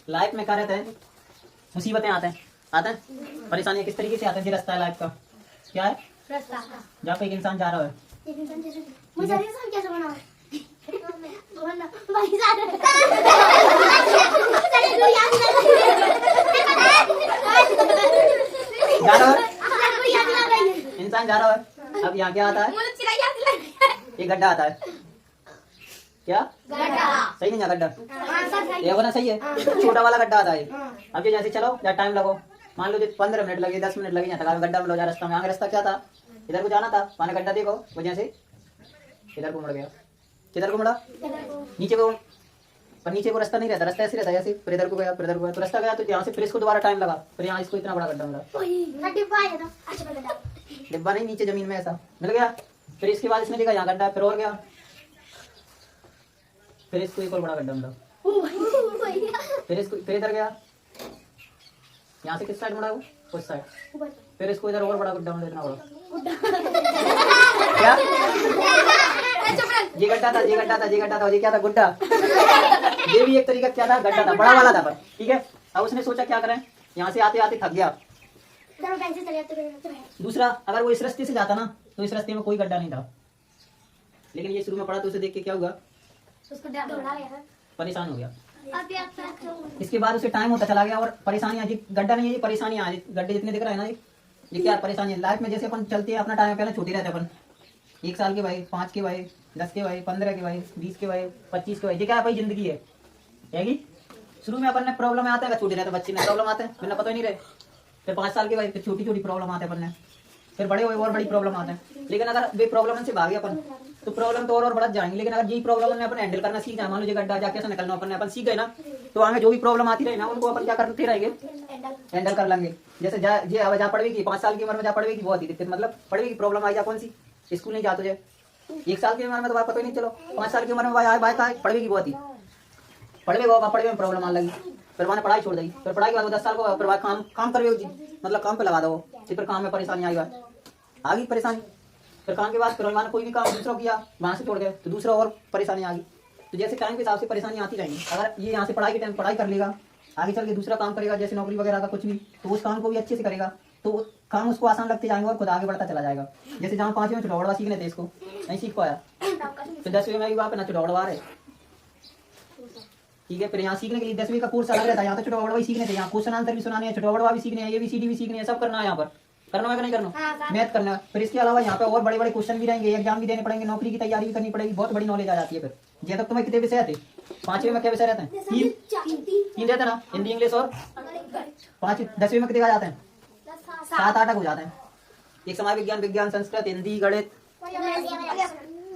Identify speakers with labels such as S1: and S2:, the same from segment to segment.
S1: Life में क्या रहता है, मुसीबतें आते हैं परेशानियां किस तरीके से आते हैं। ये रास्ता है लाइफ का, क्या है
S2: रास्ता।
S1: जहाँ पे एक इंसान जा रहा है।
S2: एक इंसान जैसे मुझे इंसान कैसे बना वरना भाई जान
S1: जा रहा है इंसान, जा रहा है। अब यहाँ क्या आता है, ये गड्ढा आता है। क्या सही नहीं है गड्ढा, ये होना सही है। छोटा वाला गड्ढा आता है। अब ये जैसे चलो या टाइम लगो, मान लो 15 मिनट लगे, 10 मिनट लगे, यहाँ तक गड्ढा में लो जा रास्ता में। आगे रास्ता क्या था, इधर को जाना था, वहां गड्ढा देखो, वो जैसे इधर को मुड़ गया। किधर को मुड़ा, नीचे को। पर नीचे को रास्ता नहीं रहता, रास्ता ऐसे रहता है, ऐसे फिर इधर को गया, फिर इधर को गया, तो रास्ता गया। तो यहाँ से फिर इसको दोबारा टाइम लगा, फिर यहाँ इसको इतना बड़ा गड्ढा मिला। डिब्बा नहीं, नीचे जमीन में ऐसा मिल गया। फिर इसके बाद इसने देखा यहाँ गड्ढा, फिर और गया, फिर इसको एक और बड़ा गड्ढा मिला। फिर इसको फिर इधर गया, यहाँ से किस साइड मुड़ा, वो उस साइड। फिर इसको इधर और बड़ा गड्ढा मिला, इतना बड़ा। क्या ये गड्ढा था, ये गड्ढा था, ये गड्ढा था, ये क्या था, गुड्डा। ये भी एक तरीका क्या था, गड्ढा था, बड़ा वाला था पर, ठीक है। अब उसने सोचा क्या करें, यहाँ से आते आते थक गया। दूसरा, अगर वो इस रास्ते से जाता ना तो इस रास्ते में कोई गड्ढा नहीं था, लेकिन ये शुरू में पड़ा तो उसे देख के क्या हुआ, परेशान हो गया। इसके बाद उसे टाइम होता चला गया और परेशानियां, गड्ढा नहीं है ये परेशानियां, गड्ढे जितने दिख रहे हैं ना, ये क्या परेशानी है। लाइफ में जैसे अपन चलते हैं, अपना टाइम पहले छोटे रहते अपन, 1 साल के भाई, 5 के भाई, 10 के भाई, 15 के भाई, 20 के भाई, 25 के भाई, ये क्या है भाई, जिंदगी है। शुरू में अपन ने प्रॉब्लम आते हैं, छोटे रहते बच्चे में प्रॉब्लम आते हैं, बिना पता ही नहीं रहे। फिर 5 साल के भाई, फिर छोटी छोटी प्रॉब्लम आते हैं अपन ने, फिर बड़े हुए और बड़ी प्रॉब्लम आते हैं। लेकिन अगर वे प्रॉब्लम से भागे अपन तो प्रॉब्लम तो और बढ़त जाएंगे। लेकिन अगर यही प्रॉब्लम अपन हैंडल करना सीख जाए, मान लो गड्ढा जाके से निकलना अपन सीख गए ना, तो आगे जो भी प्रॉब्लम आती रहे ना, उनको अपन क्या करते रहेंगे, हैंडल कर लेंगे। जैसे जहाँ पड़ेगी 5 साल की उम्र में, जहाँ पड़ेगी बहुत ही दिक्कत, मतलब पड़ेगी प्रॉब्लम आई जा, कौन सी, स्कूल नहीं जाते जाए। 1 साल की उम्र में तो बात पता ही नहीं, चलो 5 साल की उम्र में बात पड़ेगी बहुत ही, पढ़वे में प्रॉब्लम आने लगी। फिर मैंने पढ़ाई छोड़ दी, फिर पढ़ाई के बाद 10 साल को फिर काम कर, मतलब काम पे लगा दो, फिर काम में परेशानी आई, आ गई परेशानी। फिर काम के बाद फिर मैंने कोई भी काम दूसरा किया, वहां से छोड़ गए तो दूसरा और परेशानी आ गई। तो जैसे टाइम के हिसाब से परेशानी आती रहेंगी। अगर ये यहाँ से पढ़ाई के टाइम पढ़ाई कर लेगा, आगे चल के दूसरा काम करेगा, जैसे नौकरी वगैरह का कुछ भी, तो उस काम को भी अच्छे से करेगा, तो काम उसको आसान लगते जाएंगे और खुद आगे बढ़ता चला जाएगा। जैसे जहाँ 5वीं में चुटौड़वा सीखने थे, इसको नहीं सीख पाया, फिर 10वीं में भी वहाँ पे ना चुटौड़वा है, ठीक है। फिर यहाँ सीखने के लिए 10वीं का कोर्स अलग रहता है, यहाँ तो चुटौड़वा ही सीखने थे, यहाँ क्वेश्चन आंसर भी सुनाने हैं, चुटौड़वा भी सीखने हैं, ABCD भी सीखने हैं, सब करना है यहाँ पर। करना है कि नहीं करना, मैथ करना है। फिर इसके अलावा यहाँ पे और बड़े बड़े क्वेश्चन भी रहेंगे, एग्जाम भी देने पड़ेंगे, नौकरी की तैयारी भी करनी पड़ेगी, बहुत बड़ी नॉलेज आ जाती है। फिर ये तक तुम्हें कितने विषय आते, 5वीं में क्या विषय रहते हैं, 3 रहते हैं ना, हिंदी इंग्लिश और 5। 10वीं में कितने आ जाते हैं, 7-8 हो जाते हैं। एक समाज विज्ञान, विज्ञान, संस्कृत, हिंदी, गणित,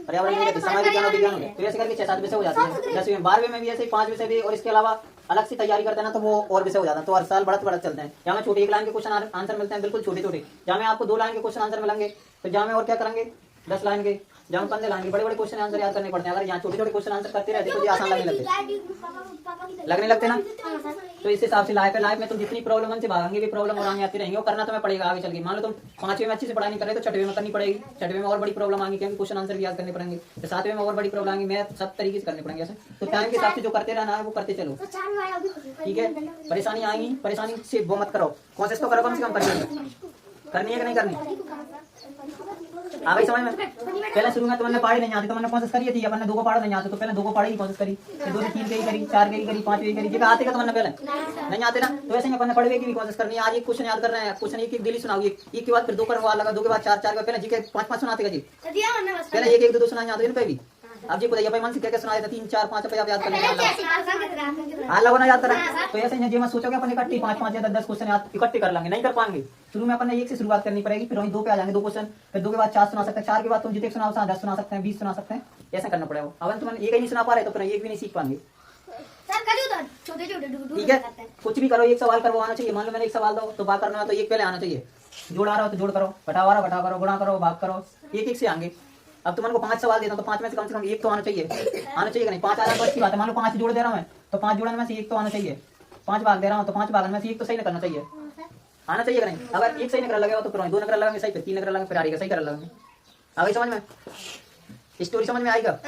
S1: पर्यावरण, समाज विज्ञान और विज्ञान हो गए। तो ऐसे करके 6-7 विषय हो जाते हैं 10वीं में। 12वीं में भी ऐसे 5 विषय भी, और इसके अलावा अलग से तैयारी करते हैं ना, तो वो और विषय हो जाता है। तो हर साल बढ़त चलते हैं। जहाँ में छोटे 1 लाइन के क्वेश्चन आंसर मिलते हैं, बिल्कुल छोटे छोटे, जहाँ में आपको 2 लाइन के क्वेश्चन आंसर मिलेंगे, तो जहाँ में और क्या करेंगे 10 लाइन के, जहाँ 15 लाइन के बड़े बड़े क्वेश्चन आंसर याद करने पड़ते हैं। अगर यहाँ छोटे छोटे क्वेश्चन आंसर करते रहते तो ये आसान लगने लगते ना। तो इस हिसाब से लाइफ में तुम जितनी प्रॉब्लम से भागेंगे, भी प्रॉब्लम और आगे आती रहेंगी, और करना तुम्हें पड़ेगा आगे चल के। मान लो तुम 5वीं में अच्छे से पढ़ाई नहीं कर रहे, तो 6वीं में करनी पड़ेगी। 6वीं में और बड़ी प्रॉब्लम आएंगी, क्योंकि क्वेश्चन आंसर भी याद करने पड़ेंगे। तो 7वीं में और बड़ी प्रॉब्लम आएंगी, मैथ सब तरीके से करने पड़ेंगे ऐसे। तो टाइम के हिसाब से जो करते रहना है वो करते चलो, ठीक है। परेशानी आएंगी, परेशानी से वो मत करो, कोशिश तो करो कम से कम करनी है कि नहीं करनी, आ गई समझ में। पहले शुरू में तुमने पढ़ी नहीं आती, तुमने कोशिश करी थी, अपन 2 को पढ़ा नहीं आते, तो पहले 2 को पढ़ी की कोशिश करी, फिर 2 से 3 की करी, 4 की करी, 5 की करी, जगह आते का तुमने पहले नहीं आते ना, तो वैसे ही अपन पढ़वे की भी कोशिश करनी है। आज एक क्वेश्चन याद करना है, क्वेश्चन एक दिल्ली सुनाओ, एक के बाद फिर 2 करवा लगा, 2 के बाद 4 पहले जीके 5 सुनाते जी, पहले 1 2 सुनाने आते पे भी। अब जी बताइए भाई मन से क्या सुनाया था, 3 4 5 पे आप याद करने हाल लगो ना याद करा। तो ऐसे ही मत सोचोगे अपन इकट्ठे 5 या 10 क्वेश्चन याद इकट्ठे कर लेंगे, नहीं कर पाएंगे। शुरू में अपन ने 1 से शुरुआत करनी पड़ेगी, फिर वहीं 2 पे आ जाएंगे 2 क्वेश्चन, फिर 2 के बाद 4 सुना सकते हैं, 4 के बाद तुम जितने सुनाओ 10 सुना सकते हैं, 20 सुना सकते हैं, ऐसा करना पड़ेगा। अब तुम एक ही नहीं सुना पा रहे तो फिर एक भी नहीं सीख पाएंगे, ठीक है। कुछ भी करो, एक सवाल करवाना आना चाहिए। मान लो मैंने एक सवाल दो तो बात करना है, तो एक पहले आना चाहिए, जोड़ आ रहा हो तो जोड़ करो, घटाव आ रहा हो घटाव करो, गुणा करो, भाग करो, एक से आएंगे। अब तुमको 5 सवाल देता हूं, तो 5 में से कम 1 तो आना चाहिए कि नहीं। 5 आ रहा तो अच्छी बात है। मान लो 5 जोड़ दे रहा हूं मैं, तो 5 जोड़ने में से 1 तो आना चाहिए। 5 भाग दे रहा हूं तो 5 भागन में से 1 तो सही करना चाहिए, आना चाहिए कि नहीं। अगर 1 सही नंबर लगेगा तो फिर 2 नंबर लगेंगे सही, फिर 3 नंबर लगेंगे, फिर आएगा सही कर लगेंगे। आ गई समझ में, स्टोरी समझ में आएगा।